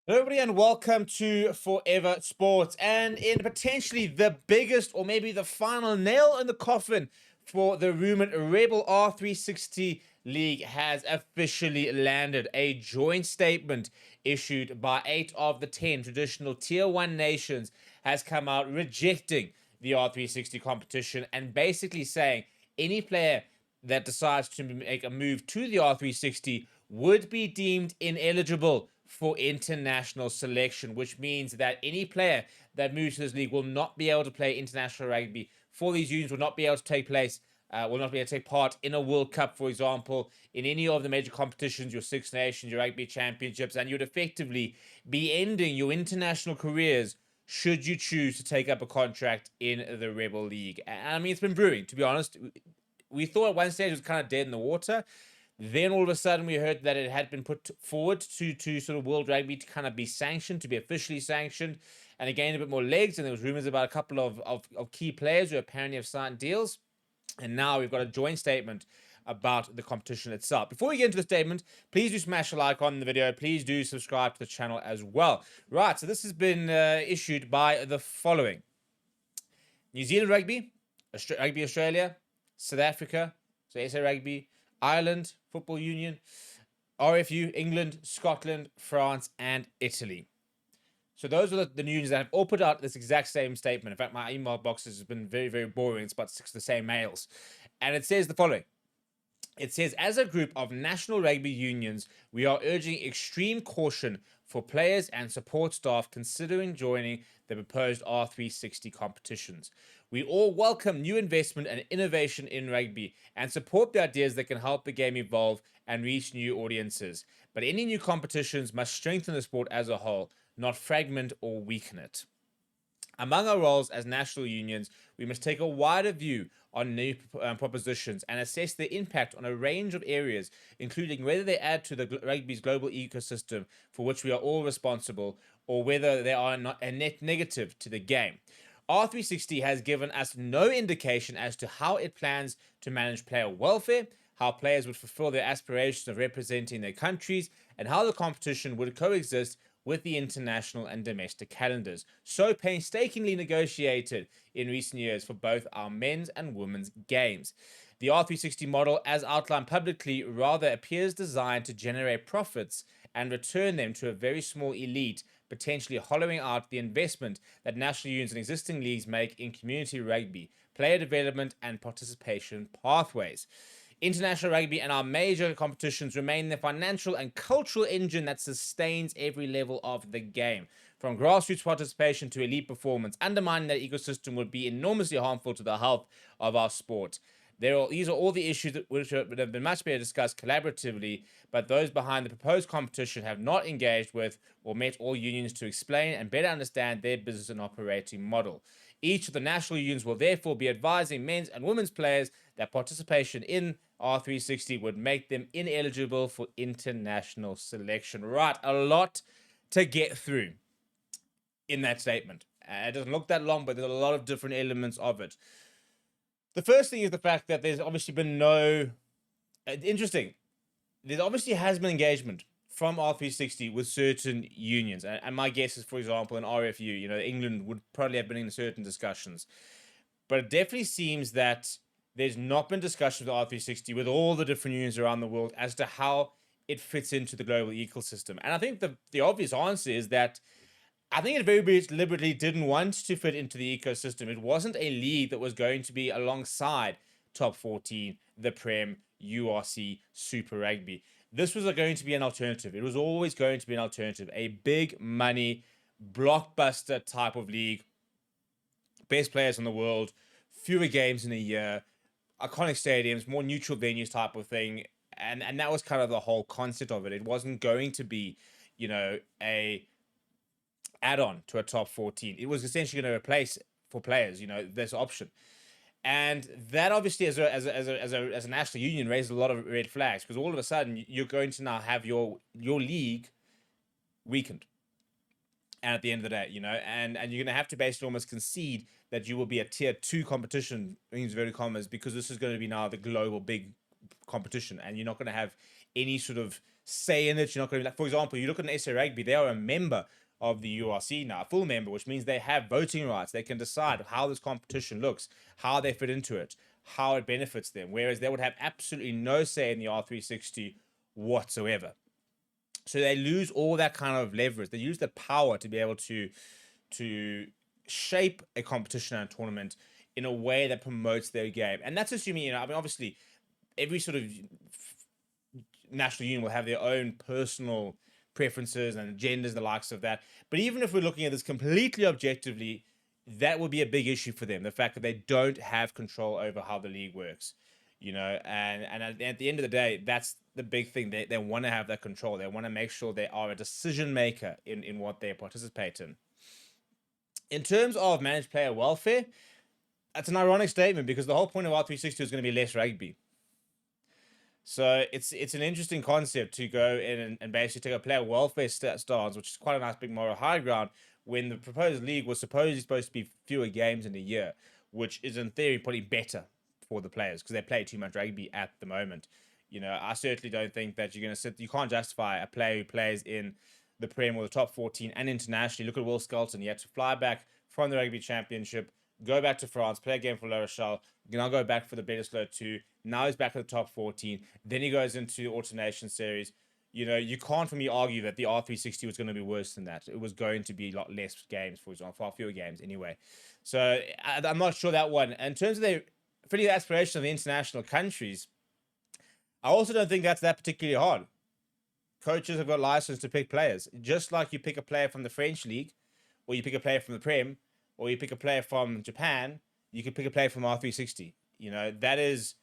Hello, everybody, and welcome to Forever Sports. And in potentially the biggest, or maybe the final nail in the coffin for the rumored Rebel R360 League has officially landed. A joint statement issued by 8 of the 10 traditional Tier 1 nations has come out rejecting the R360 competition and basically saying any player that decides to make a move to the R360 would be deemed ineligible for international selection, which means that any player that moves to this league will not be able to play international rugby. For these unions, will not be able to take place, will not be able to take part in a World Cup, for example, in any of the major competitions, your Six Nations, your Rugby Championships, and you'd effectively be ending your international careers should you choose to take up a contract in the Rebel League. And I mean, it's been brewing, to be honest. We thought at one stage it was kind of dead in the water. Then all of a sudden we heard that it had been put forward to sort of World Rugby to kind of be sanctioned, to be officially sanctioned, and again a bit more legs. And there was rumors about a couple of key players who apparently have signed deals. And now we've got a joint statement about the competition itself. Before we get into the statement, please do smash a like on the video. Please do subscribe to the channel as well. Right, so this has been issued by the following: New Zealand Rugby, Rugby Australia, South Africa, so SA Rugby, Ireland Football Union, RFU, England, Scotland, France, and Italy. So those are the unions that have all put out this exact same statement. In fact, my email box has been very, very boring. It's about 6 of the same mails. And it says the following. It says, as a group of national rugby unions, we are urging extreme caution for players and support staff considering joining the proposed R360 competitions. We all welcome new investment and innovation in rugby and support the ideas that can help the game evolve and reach new audiences. But any new competitions must strengthen the sport as a whole, not fragment or weaken it. Among our roles as national unions, we must take a wider view on new propositions and assess their impact on a range of areas, including whether they add to the rugby's global ecosystem for which we are all responsible, or whether they are not a net negative to the game. R360 has given us no indication as to how it plans to manage player welfare, how players would fulfill their aspirations of representing their countries, and how the competition would coexist with the international and domestic calendars, so painstakingly negotiated in recent years for both our men's and women's games. The R360 model, as outlined publicly, rather appears designed to generate profits and return them to a very small elite, potentially hollowing out the investment that national unions and existing leagues make in community rugby, player development, and participation pathways. International rugby and our major competitions remain the financial and cultural engine that sustains every level of the game. From grassroots participation to elite performance, undermining that ecosystem would be enormously harmful to the health of our sport. These are all the issues that would have been much better discussed collaboratively, but those behind the proposed competition have not engaged with or met all unions to explain and better understand their business and operating model. Each of the national unions will therefore be advising men's and women's players that participation in R360 would make them ineligible for international selection. Right, a lot to get through in that statement. It doesn't look that long, but there's a lot of different elements of it. The first thing is the fact that there's obviously been no. Interesting. There obviously has been engagement from R360 with certain unions. And my guess is, for example, in RFU, England would probably have been in certain discussions. But it definitely seems that there's not been discussions with R360 with all the different unions around the world as to how it fits into the global ecosystem. And I think the obvious answer is that I think it very deliberately didn't want to fit into the ecosystem. It wasn't a league that was going to be alongside Top 14, the Prem, URC, Super Rugby. This was going to be an alternative. It was always going to be an alternative. A big money, blockbuster type of league. Best players in the world, fewer games in a year, iconic stadiums, more neutral venues type of thing. And that was kind of the whole concept of it. It wasn't going to be, a add-on to a top 14. It was essentially going to replace for players, this option. And that obviously, as a national union, raised a lot of red flags because all of a sudden you're going to now have your league weakened. And at the end of the day, and you're going to have to basically almost concede that you will be a tier 2 competition, in very commas, because this is going to be now the global big competition, and you're not going to have any sort of say in it. You're not going to be like, for example, you look at an SA Rugby, they are a member of the URC now, a full member, which means they have voting rights. They can decide how this competition looks, how they fit into it, how it benefits them. Whereas they would have absolutely no say in the R360 whatsoever. So they lose all that kind of leverage. They use the power to be able to shape a competition and a tournament in a way that promotes their game. And that's assuming, I mean, obviously, every sort of national union will have their own personal preferences and agendas, the likes of that. But even if we're looking at this completely objectively, that would be a big issue for them. The fact that they don't have control over how the league works, and at the end of the day, that's the big thing. They want to have that control. They want to make sure they are a decision maker in what they participate in. In terms of managed player welfare, that's an ironic statement because the whole point of R360 is going to be less rugby. So it's an interesting concept to go in and basically take a player welfare stance, which is quite a nice big moral high ground, when the proposed league was supposed to be fewer games in a year, which is in theory probably better for the players because they play too much rugby at the moment. I certainly don't think that you can't justify a player who plays in the Prem or the top 14 and internationally. Look at Will Skelton. He had to fly back from the Rugby Championship, go back to France, play a game for La Rochelle, now go back for the Bledisloe 2. Now he's back at the top 14. Then he goes into the Alternation Series. You can't for me argue that the R360 was going to be worse than that. It was going to be a lot less games, for example, far fewer games anyway. So I'm not sure that one. In terms of the filling the aspiration of the international countries, I also don't think that's that particularly hard. Coaches have got license to pick players. Just like you pick a player from the French league, or you pick a player from the Prem, or you pick a player from Japan, you can pick a player from R360. That is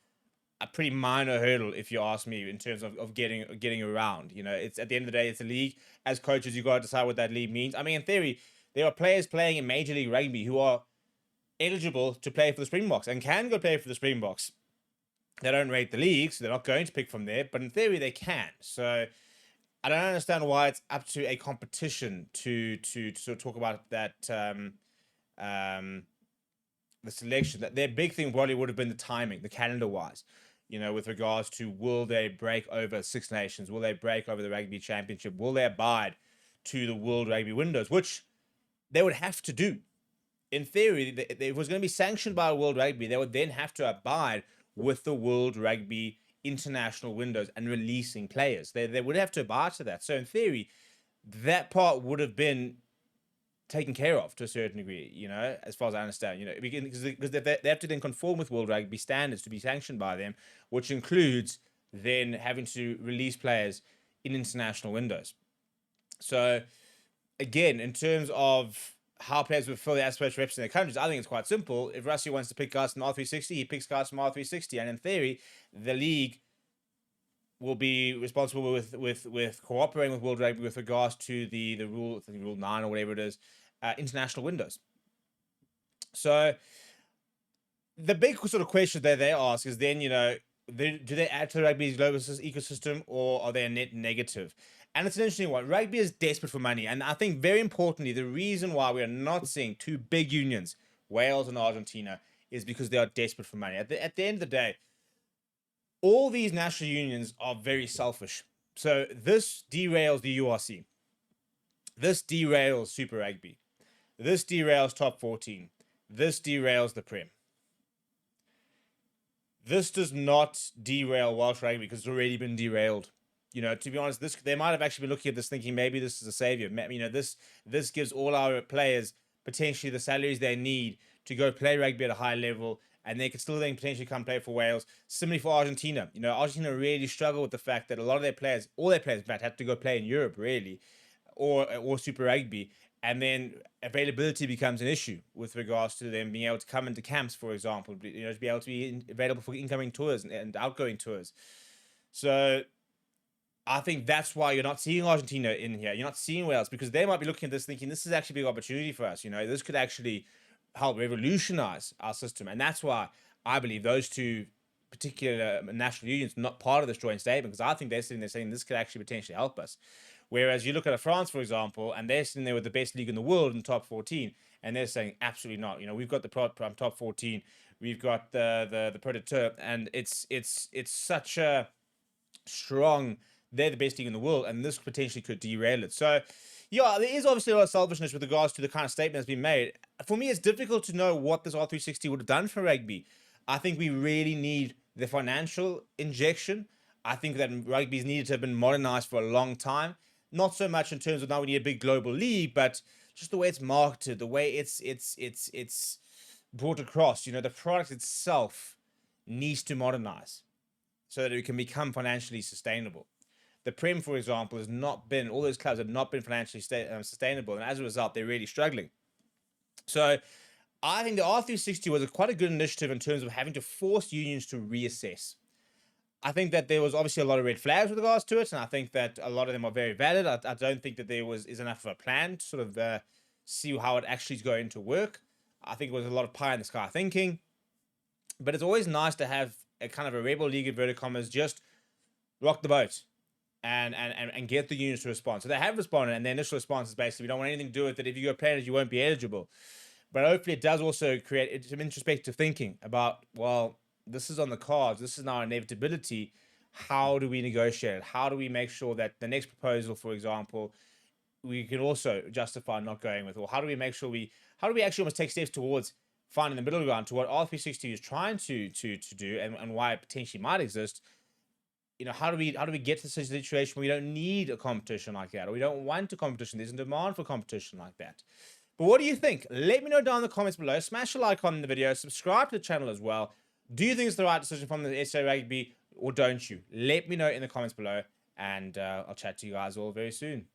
a pretty minor hurdle, if you ask me, in terms of getting around. It's at the end of the day, it's a league. As coaches, you got to decide what that league means. I mean, in theory, there are players playing in Major League Rugby who are eligible to play for the Springboks and can go play for the Springboks. They don't rate the league, so they're not going to pick from there, but in theory, they can. So I don't understand why it's up to a competition to sort of talk about that the selection. That their big thing probably would have been the timing, the calendar wise. With regards to will they break over Six Nations? Will they break over the Rugby Championship? Will they abide to the World Rugby windows? Which they would have to do. In theory, if it was going to be sanctioned by World Rugby, they would then have to abide with the World Rugby international windows and releasing players. They would have to abide to that. So in theory, that part would have been taken care of to a certain degree, as far as I understand, because they have to then conform with World Rugby standards to be sanctioned by them, which includes then having to release players in international windows. So again, in terms of how players would fill the aspiration reps in their countries, I think it's quite simple. If Rusty wants to pick guys from R360, he picks guys from R360, and in theory, the league will be responsible with cooperating with World Rugby with regards to the rule, I think Rule 9 or whatever it is, international windows. So the big sort of question that they ask is then, do they add to the rugby's global ecosystem, or are they a net negative? And it's an interesting one. Rugby is desperate for money. And I think very importantly, the reason why we are not seeing two big unions, Wales and Argentina, is because they are desperate for money. At the end of the day, all these national unions are very selfish. So this derails the URC. This derails Super Rugby. This derails Top 14. This derails the Prem. This does not derail Welsh Rugby because it's already been derailed. To be honest, they might have actually been looking at this thinking maybe this is a savior. This gives all our players potentially the salaries they need to go play rugby at a high level, and they could still then potentially come play for Wales. Similarly for Argentina. Argentina really struggle with the fact that a lot of their players, all their players in fact, had to go play in Europe really, or Super Rugby, and then availability becomes an issue with regards to them being able to come into camps, for example, to be able to be available for incoming tours and outgoing tours. So I think that's why you're not seeing Argentina in here. You're not seeing Wales because they might be looking at this thinking this is actually a big opportunity for us. This could actually help revolutionize our system. And that's why I believe those two particular national unions are not part of this joint statement, because I think they're sitting there saying this could actually potentially help us. Whereas you look at France, for example, and they're sitting there with the best league in the world in the top 14, and they're saying absolutely not. We've got the top 14, we've got the Predator, and it's such a strong they're the best league in the world, and this potentially could derail it. So, yeah, there is obviously a lot of selfishness with regards to the kind of statement that's been made. For me, it's difficult to know what this R360 would have done for rugby. I think we really need the financial injection. I think that rugby's needed to have been modernized for a long time. Not so much in terms of now we need a big global league, but just the way it's marketed, the way it's brought across. You know, the product itself needs to modernize so that it can become financially sustainable. The Prem, for example, has not been, all those clubs have not been financially sustainable, and as a result, they're really struggling. So I think the R360 was quite a good initiative in terms of having to force unions to reassess. I think that there was obviously a lot of red flags with regards to it, and I think that a lot of them are very valid. I don't think that there is enough of a plan to sort of see how it actually is going to work. I think it was a lot of pie in the sky thinking, but it's always nice to have a kind of a rebel league, inverted commas, just rock the boat and get the unions to respond. So they have responded, and their initial response is basically, we don't want anything to do with it. If you go play it, you won't be eligible. But hopefully it does also create some introspective thinking about, well, this is on the cards. This is now inevitability. How do we negotiate it? How do we make sure that the next proposal, for example, we can also justify not going with? Or how do we make sure how do we actually almost take steps towards finding the middle ground to what R360 is trying to do, and why it potentially might exist? You know, how do we get to such a situation where we don't need a competition like that, or we don't want a competition? There's a demand for competition like that. But what do you think? Let me know down in the comments below. Smash a like on the video. Subscribe to the channel as well. Do you think it's the right decision from the SA Rugby, or don't you? Let me know in the comments below, and I'll chat to you guys all very soon.